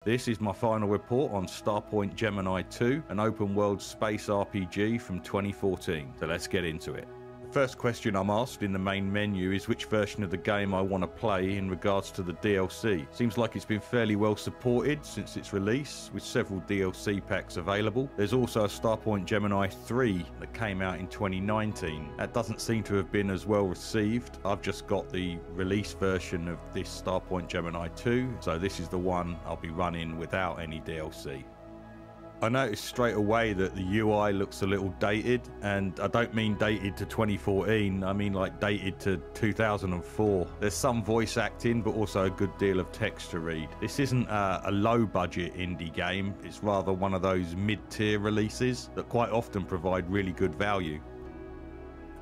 This is my final report on Starpoint Gemini 2, an open world space RPG from 2014. So let's get into it. First question I'm asked in the main menu is which version of the game I want to play in regards to the DLC. Seems like it's been fairly well supported since its release, with several DLC packs available. There's also a Starpoint Gemini 3 that came out in 2019. That doesn't seem to have been as well received. I've just got the release version of this Starpoint Gemini 2, so this is the one I'll be running without any DLC. I noticed straight away that the UI looks a little dated, and I don't mean dated to 2014, I mean like dated to 2004. There's some voice acting, but also a good deal of text to read. This isn't a low budget indie game, it's rather one of those mid-tier releases that quite often provide really good value.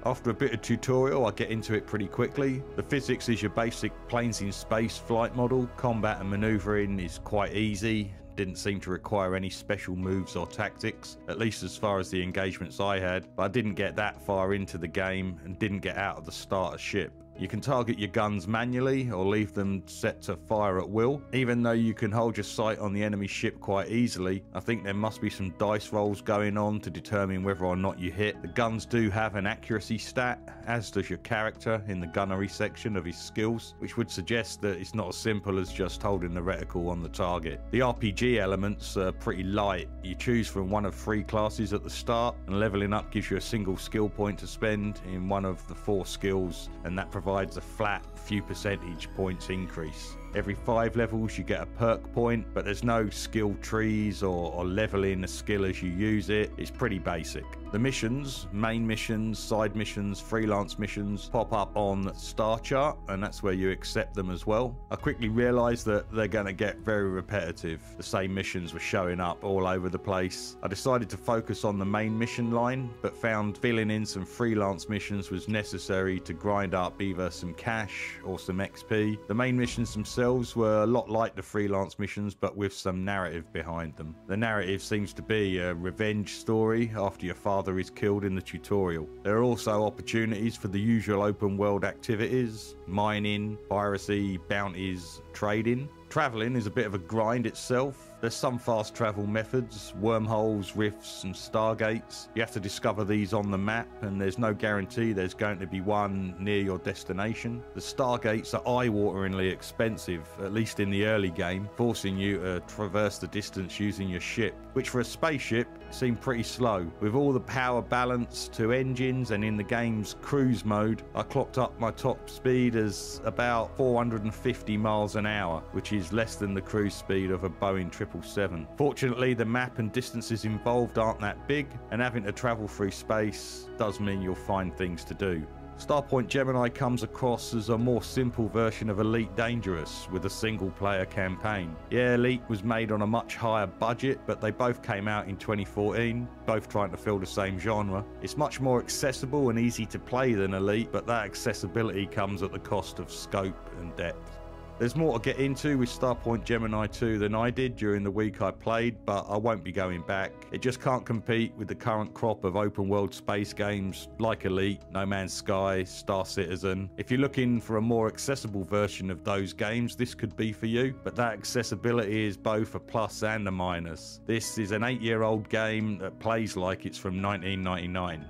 After a bit of tutorial, I get into it pretty quickly. The physics is your basic planes in space flight model. Combat and maneuvering is quite easy. Didn't seem to require any special moves or tactics, at least as far as the engagements I had, but I didn't get that far into the game and didn't get out of the starter ship. You can target your guns manually or leave them set to fire at will. Even though you can hold your sight on the enemy ship quite easily, I think there must be some dice rolls going on to determine whether or not you hit. The guns do have an accuracy stat, as does your character in the gunnery section of his skills, which would suggest that it's not as simple as just holding the reticle on the target. The RPG elements are pretty light. You choose from one of 3 classes at the start, and leveling up gives you a single skill point to spend in one of the 4 skills, and that provides a flat few percentage points increase. Every 5 levels you get a perk point, but there's no skill trees or leveling a skill as you use it. It's pretty basic. The missions, main missions, side missions, freelance missions, pop up on Star Chart, and that's where you accept them as well. I quickly realised that they're going to get very repetitive. The same missions were showing up all over the place. I decided to focus on the main mission line, but found filling in some freelance missions was necessary to grind up either some cash or some XP. The main missions themselves were a lot like the freelance missions, but with some narrative behind them. The narrative seems to be a revenge story after your father is killed in the tutorial. There are also opportunities for the usual open world activities: mining, piracy, bounties, trading. Travelling is a bit of a grind itself. There's some fast travel methods, wormholes, rifts and stargates. You have to discover these on the map, and there's no guarantee there's going to be one near your destination. The stargates are eye-wateringly expensive, at least in the early game, forcing you to traverse the distance using your ship, which for a spaceship seemed pretty slow. With all the power balanced to engines and in the game's cruise mode, I clocked up my top speed as about 450 miles an hour, which is less than the cruise speed of a Boeing 777. Fortunately, the map and distances involved aren't that big, and having to travel through space does mean you'll find things to do. Starpoint Gemini comes across as a more simple version of Elite Dangerous with a single player campaign. Yeah, Elite was made on a much higher budget, but they both came out in 2014, both trying to fill the same genre. It's much more accessible and easy to play than Elite, but that accessibility comes at the cost of scope and depth. There's more to get into with Starpoint Gemini 2 than I did during the week I played, but I won't be going back. It just can't compete with the current crop of open world space games like Elite, No Man's Sky, Star Citizen. If you're looking for a more accessible version of those games, this could be for you, but that accessibility is both a plus and a minus. This is an 8-year-old game that plays like it's from 1999.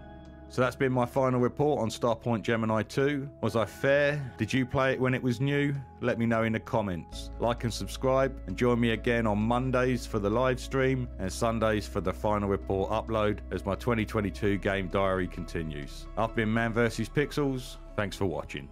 So that's been my final report on Starpoint Gemini 2. Was I fair? Did you play it when it was new? Let me know in the comments. Like and subscribe, and join me again on Mondays for the live stream and Sundays for the final report upload as my 2022 game diary continues. I've been Man vs Pixels. Thanks for watching.